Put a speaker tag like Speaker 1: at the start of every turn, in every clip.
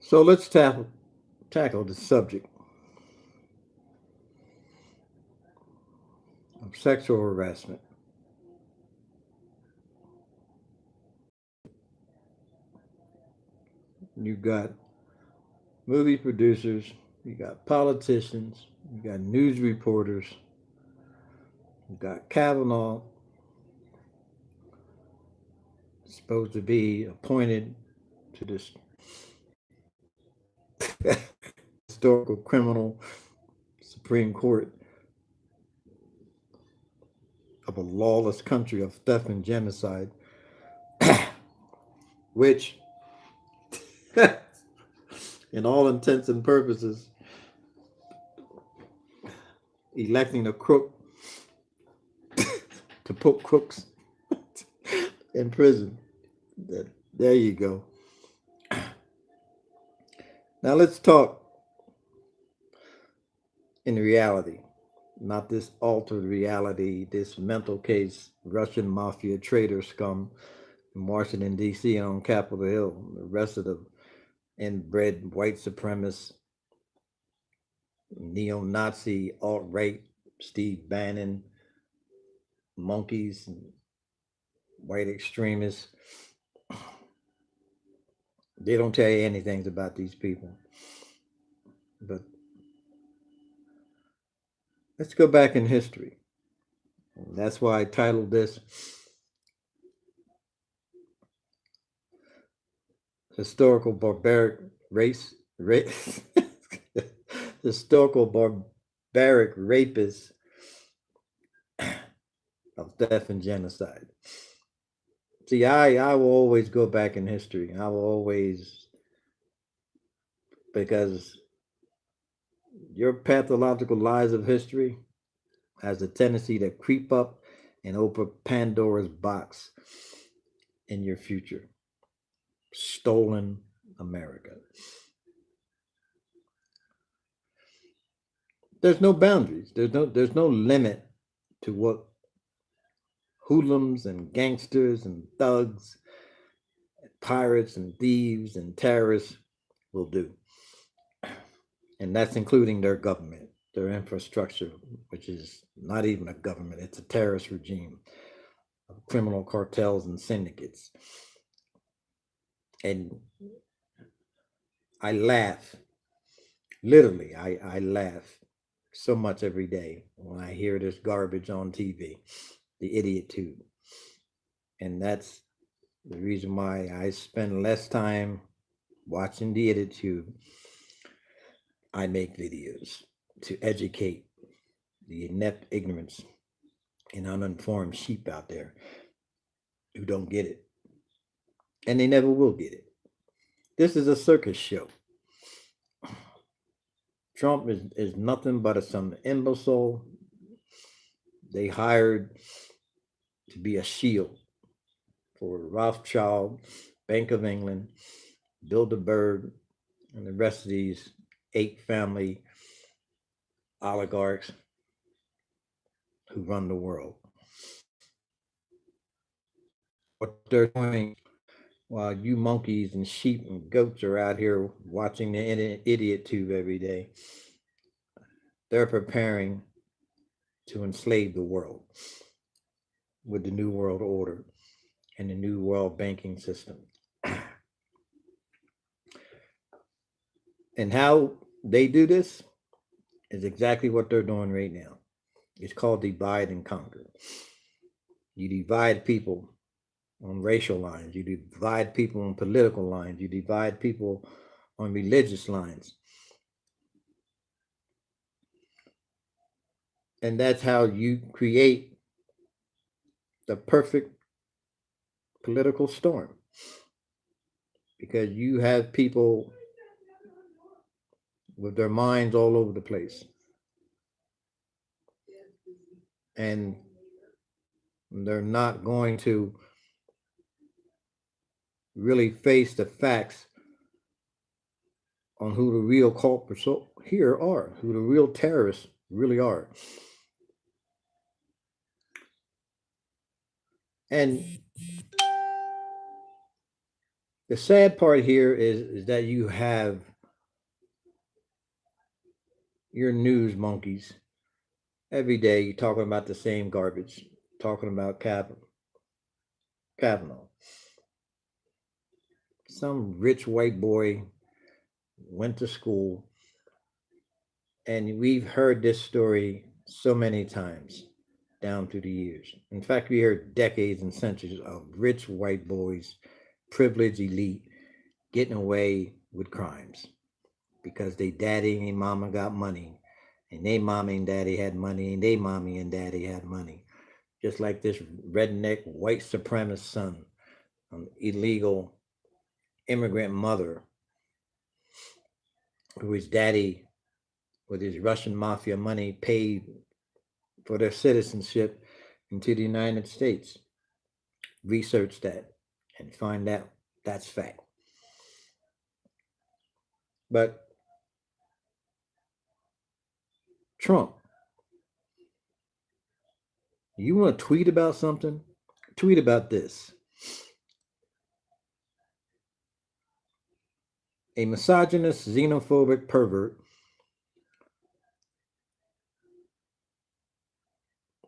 Speaker 1: So let's tackle the subject of sexual harassment. You got movie producers, you got politicians, you got news reporters, you got Kavanaugh, supposed to be appointed to this historical criminal Supreme Court of a lawless country of theft and genocide, which, in all intents and purposes, electing a crook to put crooks in prison. There you go. Now let's talk in reality, not this altered reality, this mental case, Russian mafia traitor scum in Washington, D.C. and on Capitol Hill, the rest of the inbred white supremacist, neo-Nazi, alt-right, Steve Bannon, monkeys, and white extremists. They don't tell you anything about these people. But let's go back in history. And that's why I titled this Historical Barbaric Race Historical Barbaric Rapist of Death and Genocide. See, I will always go back in history. I will always, because your pathological lies of history has a tendency to creep up and open Pandora's box in your future. Stolen America. There's no boundaries. There's no limit to what hoodlums and gangsters and thugs, and pirates and thieves and terrorists will do. And that's including their government, their infrastructure, which is not even a government, it's a terrorist regime of criminal cartels and syndicates. And I laugh, literally, I laugh so much every day when I hear this garbage on TV, the idiot tube. And that's the reason why I spend less time watching the idiot tube. I make videos to educate the inept ignorance and uninformed sheep out there who don't get it. And they never will get it. This is a circus show. Trump is nothing but some imbecile they hired to be a shield for Rothschild, Bank of England, Bilderberg, and the rest of these 8 family oligarchs who run the world. What they're doing while you monkeys and sheep and goats are out here watching the idiot tube every day, they're preparing to enslave the world with the New World Order and the New World Banking System. And how they do this is exactly what they're doing right now. It's called divide and conquer. You divide people on racial lines, you divide people on political lines, you divide people on religious lines. And that's how you create the perfect political storm. Because you have people with their minds all over the place. And they're not going to really face the facts on who the real culprits here are, who the real terrorists really are. And The sad part here is that you have your news monkeys every day talking about the same garbage, talking about Kavanaugh. Some rich white boy went to school, and we've heard this story so many times down through the years. In fact, we heard decades and centuries of rich white boys, privileged elite, getting away with crimes because they daddy and mama got money, and they mommy and daddy had money, and they mommy and daddy had money. Just like this redneck white supremacist son, an illegal immigrant mother, who his daddy, with his Russian mafia money, paid for their citizenship into the United States. Research that and find out that's fact. But Trump, you want to tweet about something? Tweet about this. A misogynist, xenophobic pervert,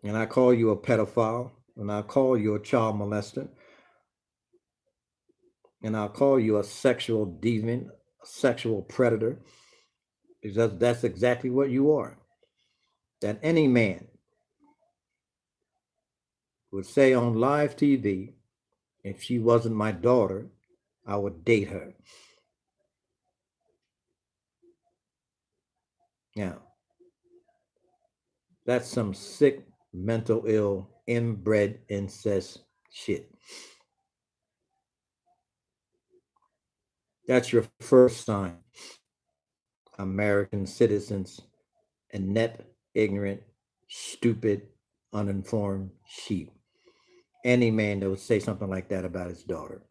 Speaker 1: and I call you a pedophile, and I call you a child molester, and I'll call you a sexual deviant, a sexual predator, because that's exactly what you are. That any man would say on live TV, if she wasn't my daughter, I would date her. Now, that's some sick, mental ill, inbred incest shit. That's your first sign. American citizens, inept, ignorant, stupid, uninformed sheep. Any man that would say something like that about his daughter.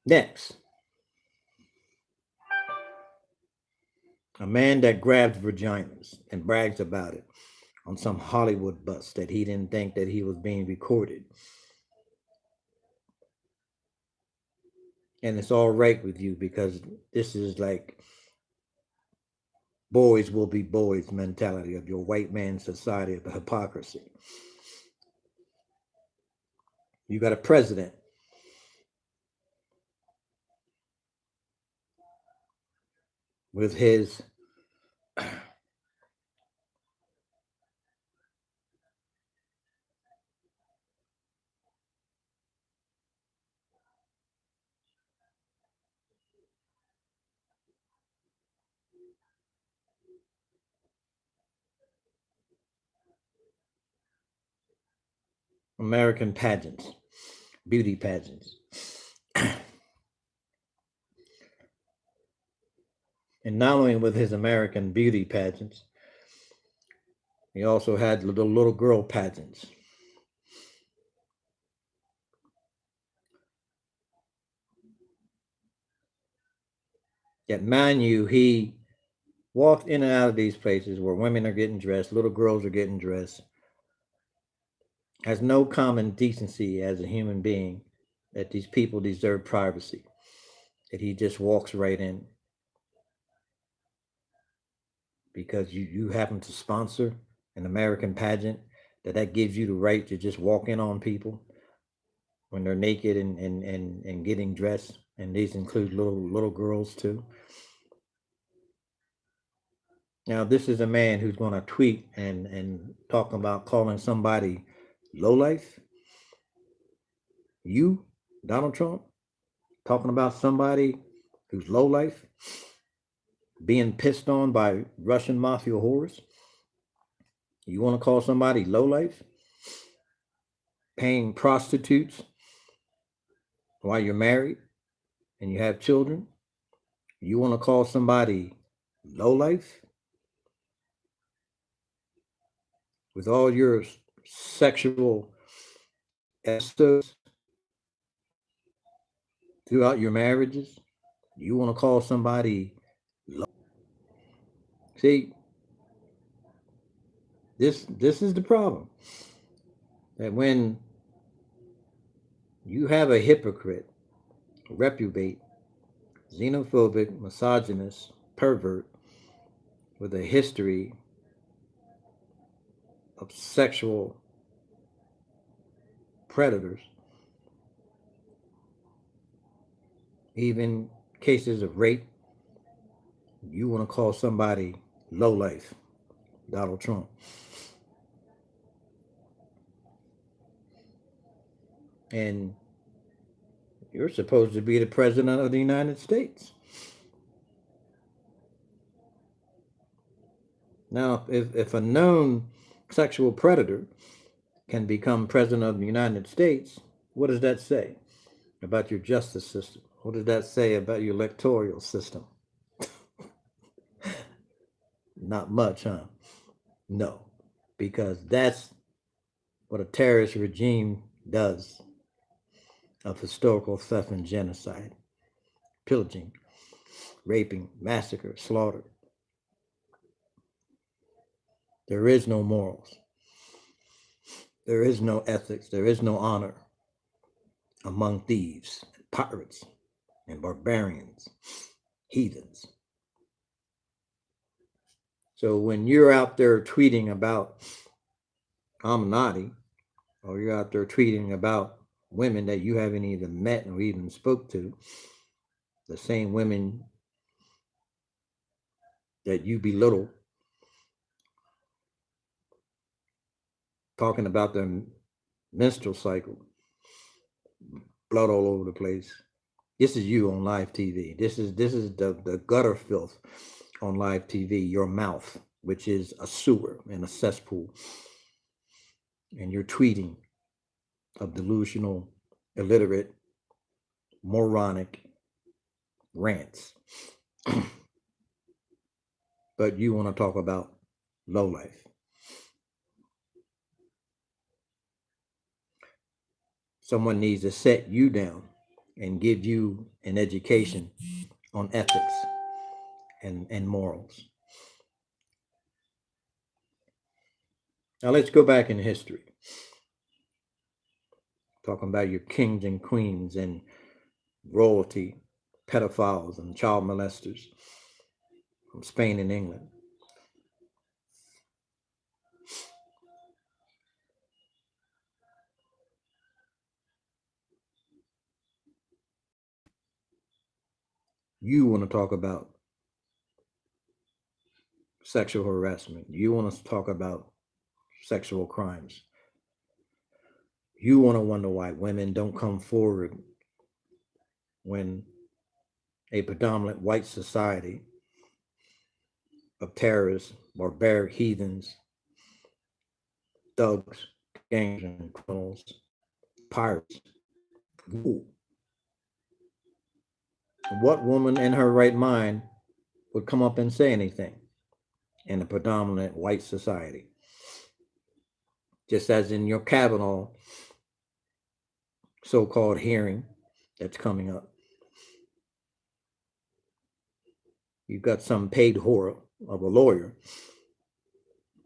Speaker 1: Next, a man that grabs vaginas and brags about it on some Hollywood bus that he didn't think that he was being recorded. And it's all right with you because this is like boys will be boys mentality of your white man society of the hypocrisy. You got a president with his American pageants, beauty pageants. And not only with his American beauty pageants, he also had little girl pageants. Yet, mind you, he walked in and out of these places where women are getting dressed, little girls are getting dressed, has no common decency as a human being that these people deserve privacy, that he just walks right in because you happen to sponsor an American pageant, that gives you the right to just walk in on people when they're naked and getting dressed. And these include little girls too. Now, this is a man who's going to tweet and talk about calling somebody lowlife. You, Donald Trump, talking about somebody who's lowlife, being pissed on by Russian mafia whores. You want to call somebody lowlife? Paying prostitutes while you're married and you have children? You want to call somebody lowlife? With all your sexual episodes throughout your marriages, you want to call somebody low? See, this is the problem. That when you have a hypocrite reprobate, xenophobic, misogynist, pervert with a history of sexual predators, even cases of rape. You want to call somebody lowlife, Donald Trump. And you're supposed to be the president of the United States. Now, if a known sexual predator can become president of the United States, what does that say about your justice system? What does that say about your electoral system? Not much, huh? No, because that's what a terrorist regime does of historical theft and genocide, pillaging, raping, massacre, slaughter. There is no morals. There is no ethics. There is no honor among thieves, and pirates, and barbarians, heathens. So when you're out there tweeting about Amanati, or you're out there tweeting about women that you haven't even met or even spoke to, the same women that you belittle, talking about their menstrual cycle, blood all over the place. This is you on live TV. This is the gutter filth on live TV, your mouth, which is a sewer and a cesspool. And you're tweeting of delusional, illiterate, moronic rants. But you want to talk about lowlife. Someone needs to set you down and give you an education on ethics and morals. Now let's go back in history. Talking about your kings and queens and royalty, pedophiles and child molesters from Spain and England. You want to talk about sexual harassment. You want to talk about sexual crimes. You want to wonder why women don't come forward when a predominant white society of terrorists, barbaric heathens, thugs, gangs, and criminals, pirates. Ooh. What woman in her right mind would come up and say anything in a predominant white society? Just as in your Kavanaugh so-called hearing that's coming up. You've got some paid whore of a lawyer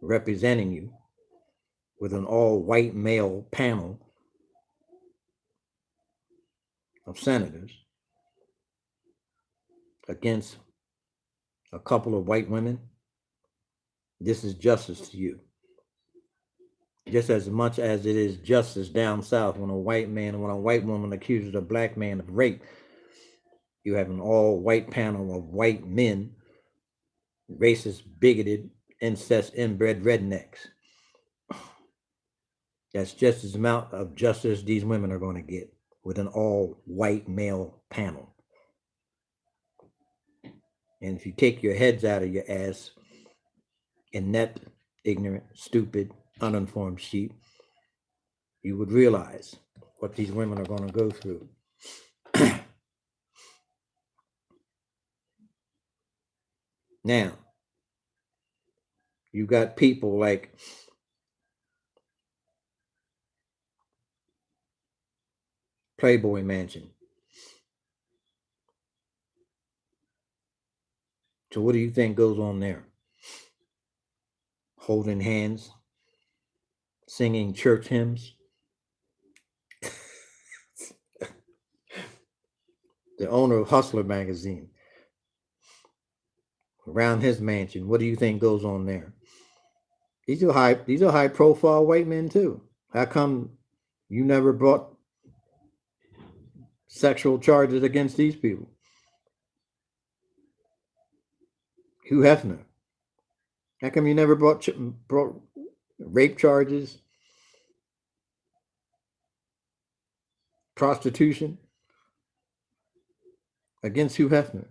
Speaker 1: representing you with an all-white male panel of senators against a couple of white women. This is justice to you. Just as much as it is justice down south when a white woman accuses a black man of rape, you have an all-white panel of white men, racist, bigoted, incest, inbred rednecks. That's just as amount of justice these women are going to get with an all-white male panel. And if you take your heads out of your ass, inept, ignorant, stupid, uninformed sheep, you would realize what these women are going to go through. Now, you got people like Playboy Mansion. So what do you think goes on there? Holding hands, singing church hymns. the owner of Hustler magazine, around his mansion. What do you think goes on there? These are high profile white men too. How come you never brought sexual charges against these people? Hugh Hefner. How come you never brought rape charges, prostitution against Hugh Hefner?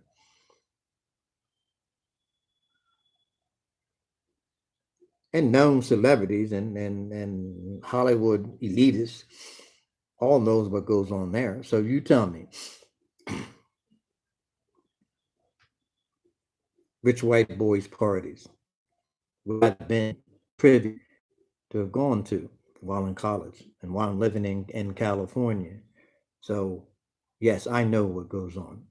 Speaker 1: And known celebrities and Hollywood elitists all knows what goes on there. So you tell me, rich white boys parties would I've been privy to have gone to while in college and while living in California. So yes, I know what goes on.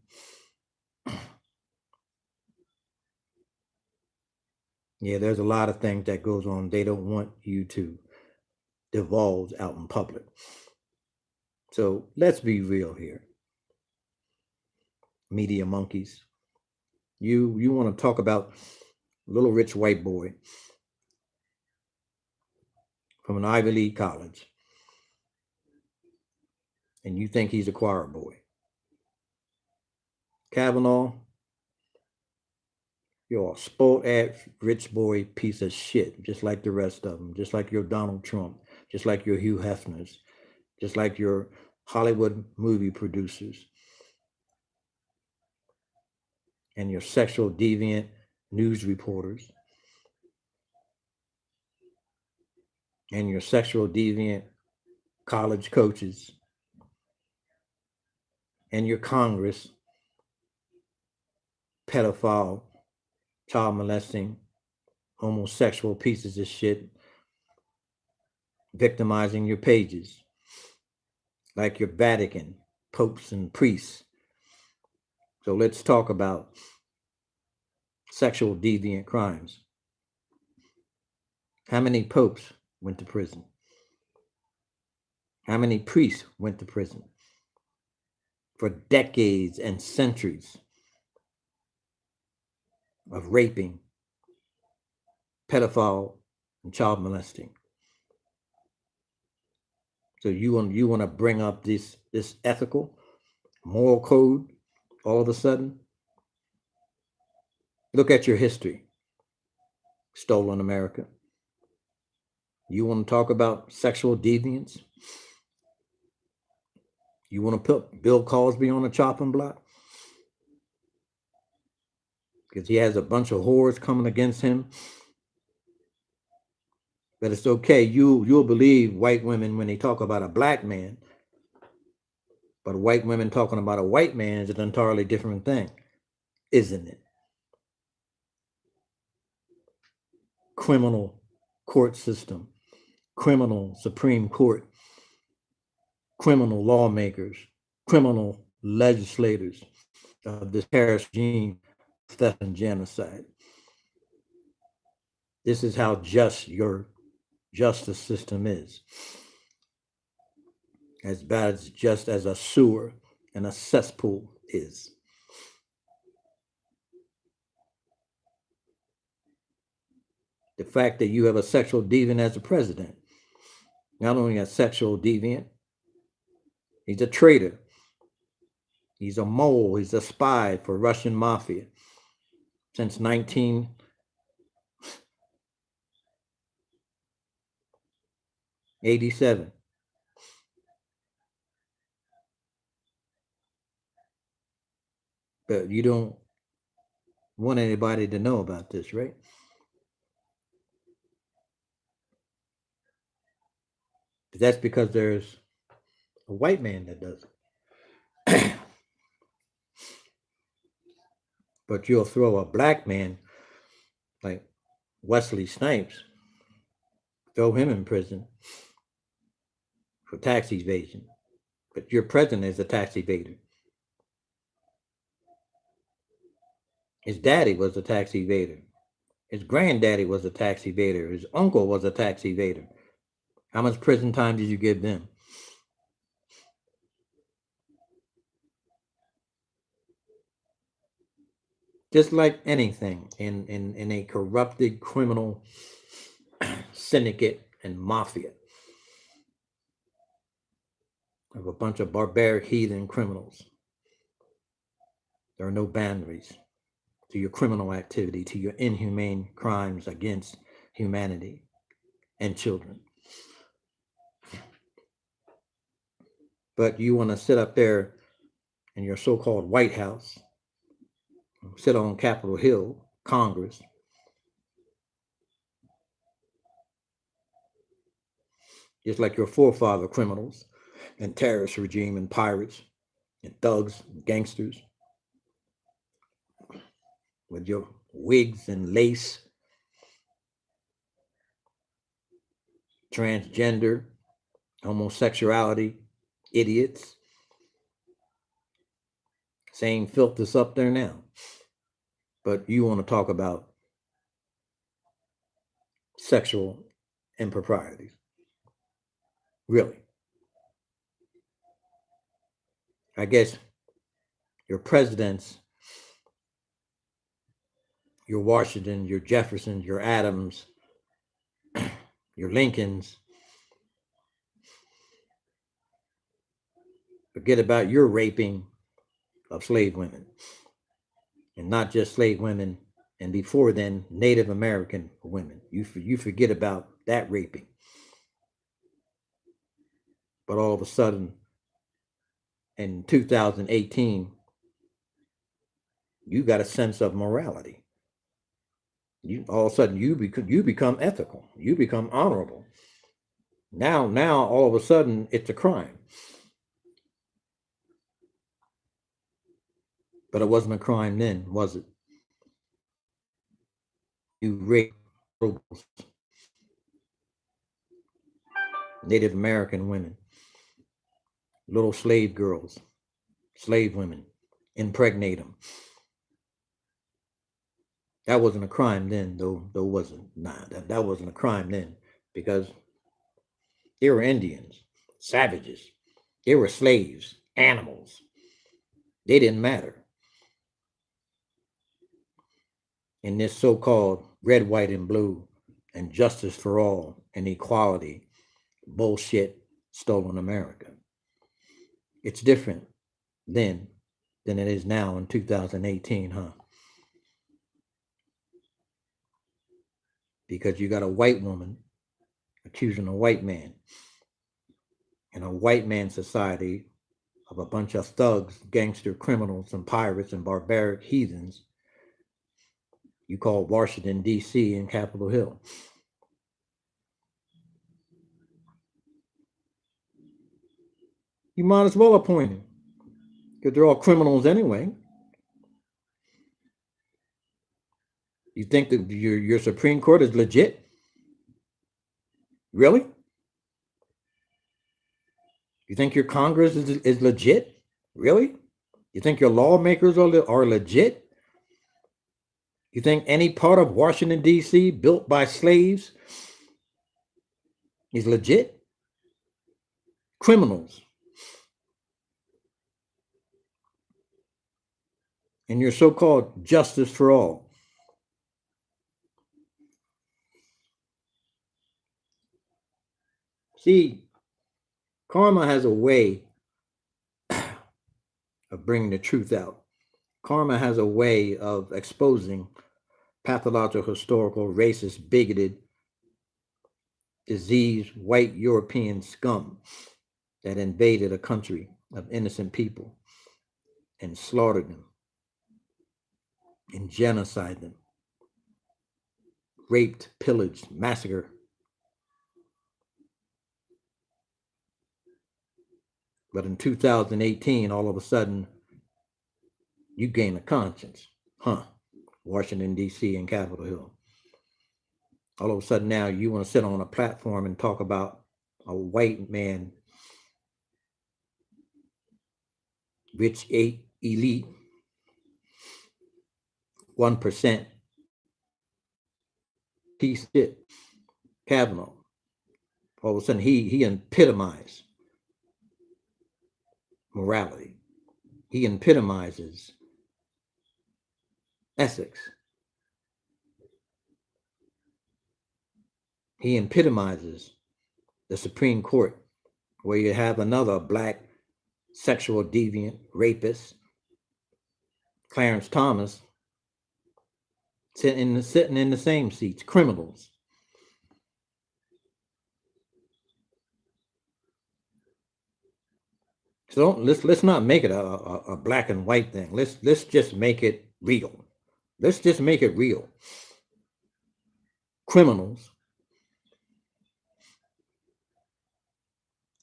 Speaker 1: Yeah, there's a lot of things that goes on they don't want you to divulge out in public. So let's be real here. Media monkeys. You want to talk about little rich white boy from an Ivy League college, and you think he's a choir boy. Kavanaugh, you're a spoiled ass rich boy piece of shit, just like the rest of them, just like your Donald Trump, just like your Hugh Hefners, just like your Hollywood movie producers, and your sexual deviant news reporters, and your sexual deviant college coaches, and your Congress pedophile, child molesting, homosexual pieces of shit, victimizing your pages, like your Vatican, popes and priests. So let's talk about sexual deviant crimes. How many popes went to prison? How many priests went to prison? For decades and centuries of raping, pedophile, and child molesting. So you want to bring up this ethical, moral code all of a sudden? Look at your history. Stolen America. You want to talk about sexual deviance? You want to put Bill Cosby on a chopping block? Because he has a bunch of whores coming against him. But it's okay. You'll believe white women when they talk about a black man. But white women talking about a white man is an entirely different thing, isn't it? Criminal court system, criminal Supreme Court, criminal lawmakers, criminal legislators of this terrorist regime, theft and genocide. This is how just your justice system is. As bad as just as a sewer and a cesspool is. The fact that you have a sexual deviant as a president, not only a sexual deviant, he's a traitor. He's a mole. He's a spy for Russian mafia since 1987. But you don't want anybody to know about this, right? But that's because there's a white man that does it. But you'll throw a black man like Wesley Snipes, throw him in prison for tax evasion. But your president is a tax evader. His daddy was a tax evader. His granddaddy was a tax evader. His uncle was a tax evader. How much prison time did you give them? Just like anything in a corrupted criminal syndicate and mafia of a bunch of barbaric heathen criminals, there are no boundaries to your criminal activity, to your inhumane crimes against humanity and children. But you want to sit up there in your so-called White House, sit on Capitol Hill, Congress, just like your forefather criminals and terrorist regime and pirates and thugs and gangsters with your wigs and lace, transgender, homosexuality, idiots. Same filth that's up there now. But you want to talk about sexual improprieties. Really? I guess your presidents, your Washington, your Jeffersons, your Adams, your Lincolns, forget about your raping of slave women. And not just slave women, and before then, Native American women. You forget about that raping. But all of a sudden, in 2018, you got a sense of morality. You all of a sudden you become ethical. You become honorable. Now all of a sudden it's a crime. But it wasn't a crime then, was it? You raped Native American women, little slave girls, slave women, impregnate them. That wasn't a crime then, though wasn't. Nah, that wasn't a crime then, because they were Indians, savages. They were slaves, animals. They didn't matter. In this so-called red, white, and blue, and justice for all, and equality, bullshit, stolen America. It's different then than it is now in 2018, huh? Because you got a white woman accusing a white man in a white man society of a bunch of thugs, gangster criminals, and pirates and barbaric heathens you call Washington, D.C. and Capitol Hill. You might as well appoint him, because they're all criminals anyway. You think that your Supreme Court is legit? Really? You think your Congress is legit? Really? You think your lawmakers are legit? You think any part of Washington, D.C. built by slaves is legit? Criminals. And your so-called justice for all. See, karma has a way of bringing the truth out. Karma has a way of exposing pathological, historical, racist, bigoted, diseased, white European scum that invaded a country of innocent people and slaughtered them and genocide them, raped, pillaged, massacred. But in 2018, all of a sudden, you gain a conscience. Huh? Washington, D.C. and Capitol Hill. All of a sudden now you want to sit on a platform and talk about a white man, rich elite, 1%, piece of shit, Kavanaugh. All of a sudden he epitomized morality. He epitomizes Essex. He epitomizes the Supreme Court, where you have another black sexual deviant, rapist, Clarence Thomas, sitting in the same seats, criminals. So let's not make it a black and white thing. Let's just make it real. Let's just make it real. Criminals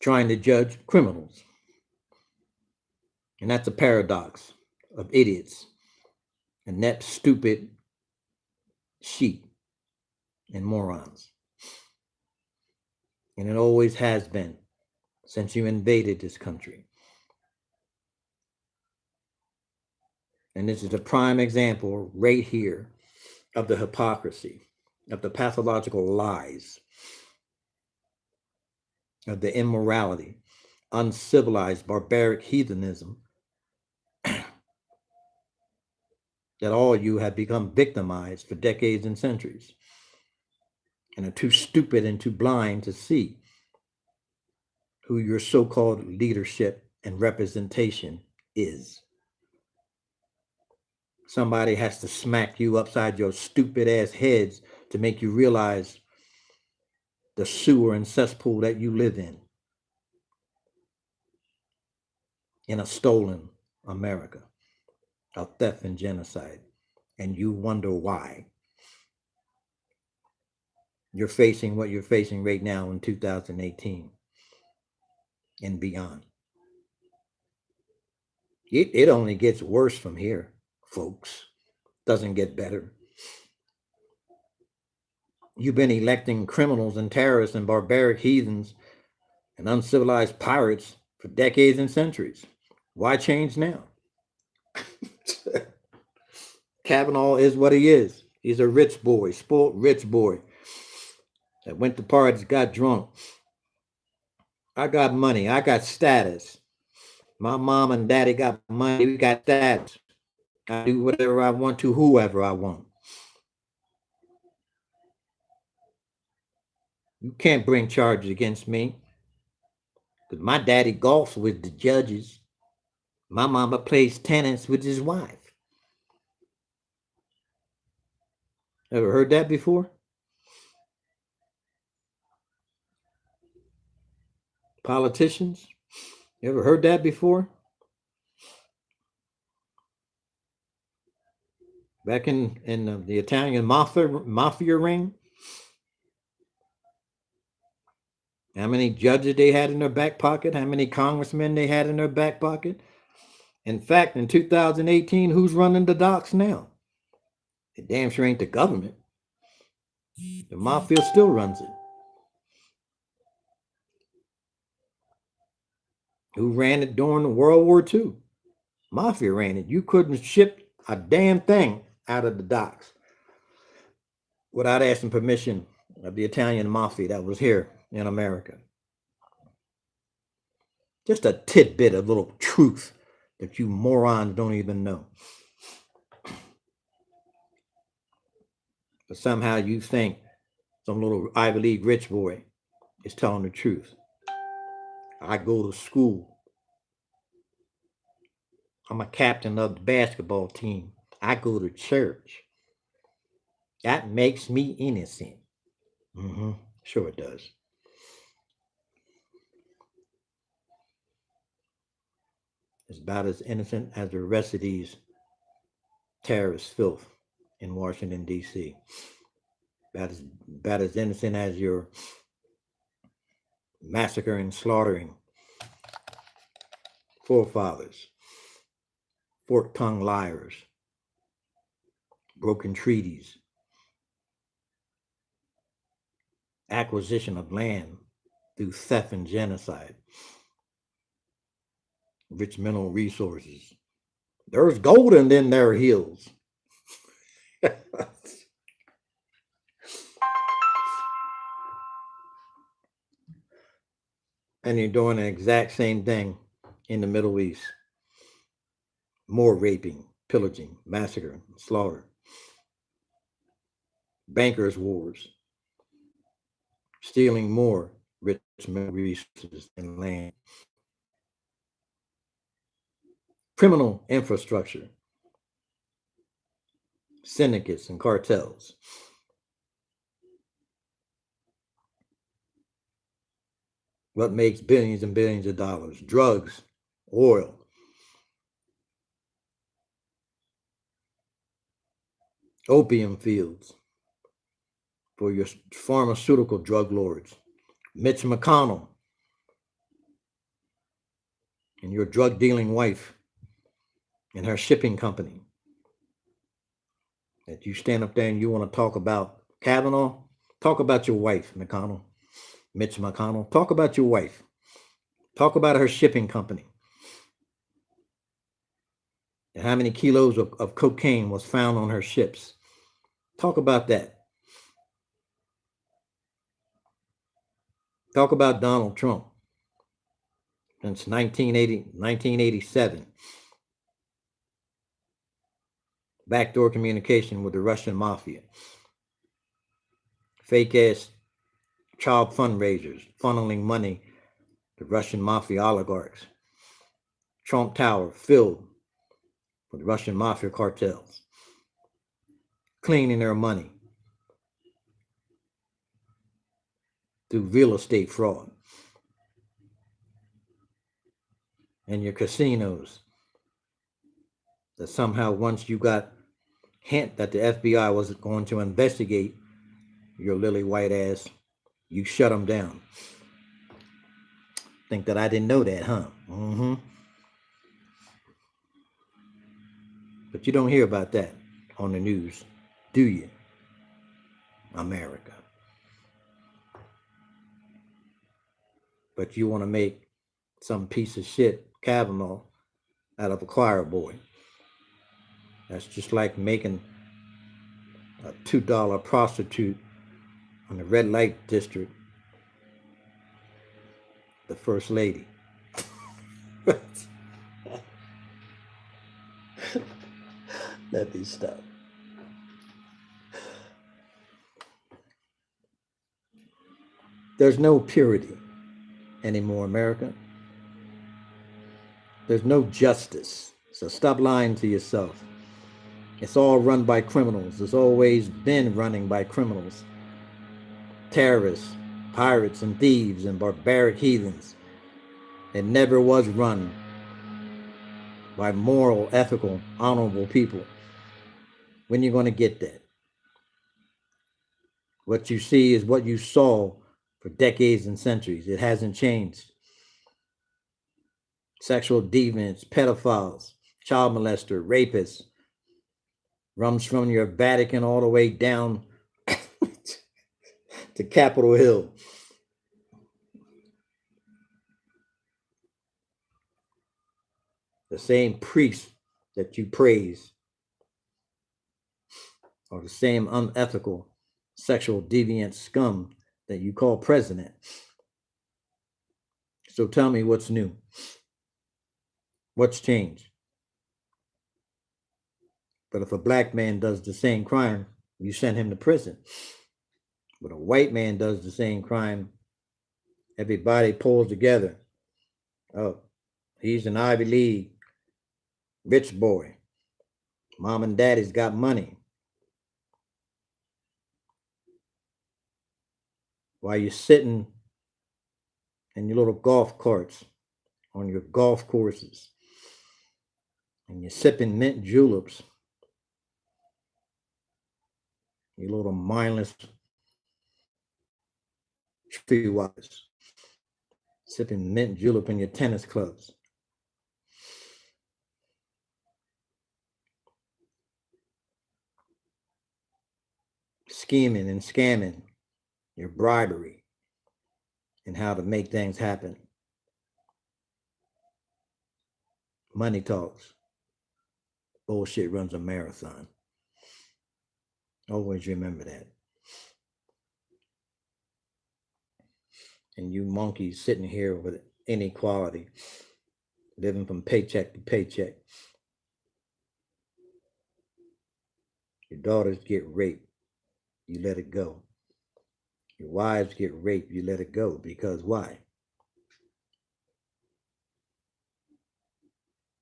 Speaker 1: trying to judge criminals. And that's a paradox of idiots, inept, stupid sheep and morons. And it always has been since you invaded this country. And this is a prime example right here of the hypocrisy, of the pathological lies, of the immorality, uncivilized, barbaric heathenism that all you have become victimized for decades and centuries and are too stupid and too blind to see who your so-called leadership and representation is. Somebody has to smack you upside your stupid ass heads to make you realize the sewer and cesspool that you live in a stolen America, a theft and genocide. And you wonder why you're facing what you're facing right now in 2018 and beyond. It only gets worse from here, folks. Doesn't get better. You've been electing criminals and terrorists and barbaric heathens and uncivilized pirates for decades and centuries. Why change now? Kavanaugh is what he is. He's a rich boy, spoiled rich boy that went to parties, got drunk. I got money. I got status. My mom and daddy got money. We got status. I do whatever I want to, whoever I want. You can't bring charges against me because my daddy golfs with the judges. My mama plays tennis with his wife. Ever heard that before? Politicians? You ever heard that before? Back in the Italian mafia ring? How many judges they had in their back pocket? How many congressmen they had in their back pocket? In fact, in 2018, who's running the docks now? It damn sure ain't the government. The mafia still runs it. Who ran it during World War II? Mafia ran it. You couldn't ship a damn thing out of the docks without asking permission of the Italian mafia that was here in America. Just a tidbit of little truth that you morons don't even know. But somehow you think some little Ivy League rich boy is telling the truth. I go to school. I'm a captain of the basketball team. I go to church. That makes me innocent. Sure it does. It's about as innocent as the rest of these terrorist filth in Washington, D.C. About as innocent as your massacring, slaughtering forefathers, fork-tongued liars, broken treaties, acquisition of land through theft and genocide, rich mineral resources. There's gold in their hills. And you're doing the exact same thing in the Middle East. More raping, pillaging, massacre, slaughter, bankers' wars, stealing more rich mineral resources and land, criminal infrastructure, syndicates and cartels. What makes billions and billions of dollars? Drugs, oil, opium fields for your pharmaceutical drug lords. Mitch McConnell and your drug dealing wife and her shipping company. That you stand up there and you want to talk about Kavanaugh, talk about your wife, McConnell, Mitch McConnell. Talk about your wife. Talk about her shipping company. And how many kilos of cocaine was found on her ships. Talk about that. Talk about Donald Trump since 1987. Backdoor communication with the Russian mafia. Fake ass child fundraisers funneling money to Russian mafia oligarchs. Trump Tower filled with Russian mafia cartels. Cleaning their money through real estate fraud. And your casinos that somehow once you got hint that the FBI was going to investigate your lily white ass, you shut them down. Think that I didn't know that, huh? But you don't hear about that on the news, do you? America. But you want to make some piece of shit Kavanaugh out of a choir boy. That's just like making a $2 prostitute on the red light district the first lady. Let me stop. There's no purity anymore, America. There's no justice. So stop lying to yourself. It's all run by criminals. It's always been running by criminals. Terrorists, pirates, and thieves, and barbaric heathens. It never was run by moral, ethical, honorable people. When are you going to get that? What you see is what you saw for decades and centuries. It hasn't changed. Sexual deviants, pedophiles, child molester, rapists, runs from your Vatican all the way down to Capitol Hill. The same priests that you praise are the same unethical sexual deviant scum that you call president. So tell me what's new. What's changed? But if a black man does the same crime, you send him to prison. But a white man does the same crime, everybody pulls together. Oh, he's an Ivy League rich boy. Mom and daddy's got money. While you're sitting in your little golf carts on your golf courses and you're sipping mint juleps, you little mindless tree wise, sipping mint julep in your tennis clubs. Scheming and scamming your bribery and how to make things happen. Money talks. Bullshit runs a marathon. Always remember that. And you monkeys sitting here with inequality, living from paycheck to paycheck. Your daughters get raped, you let it go. Your wives get raped, you let it go. Because why?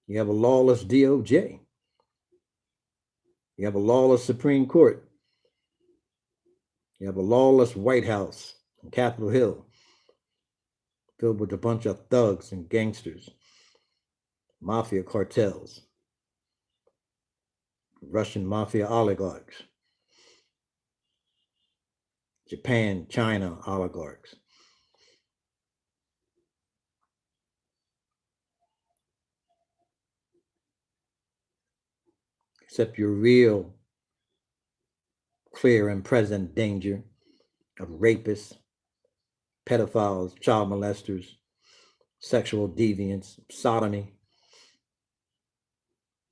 Speaker 1: You have a lawless DOJ. You have a lawless Supreme Court. You have a lawless White House and Capitol Hill filled with a bunch of thugs and gangsters, mafia cartels, Russian mafia oligarchs, Japan, China oligarchs. Except your real clear and present danger of rapists, pedophiles, child molesters, sexual deviants, sodomy,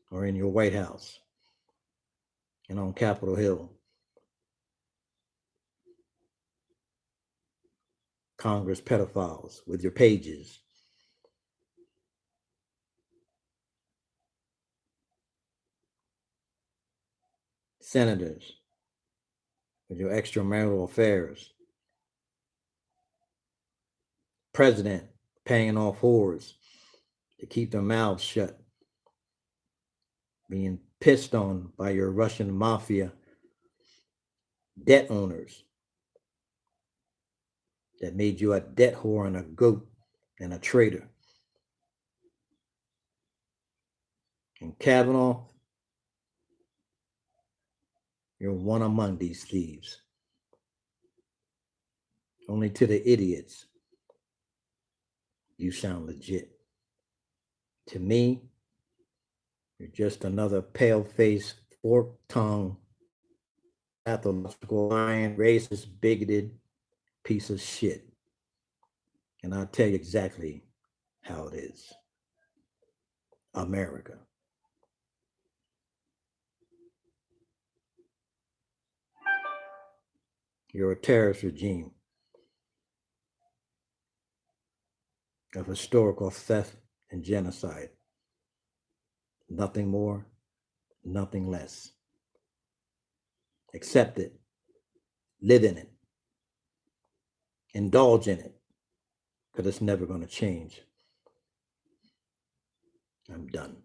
Speaker 1: or in your White House and on Capitol Hill. Congress pedophiles with your pages. Senators with your extramarital affairs. President paying off whores to keep their mouths shut. Being pissed on by your Russian mafia debt owners that made you a debt whore and a goat and a traitor. And Kavanaugh, you're one among these thieves. Only to the idiots, you sound legit. To me, you're just another pale-faced, fork-tongued, pathological, lying, racist, bigoted piece of shit. And I'll tell you exactly how it is. America. You're a terrorist regime of historical theft and genocide. Nothing more, nothing less. Accept it. Live in it. Indulge in it. Because it's never going to change. I'm done.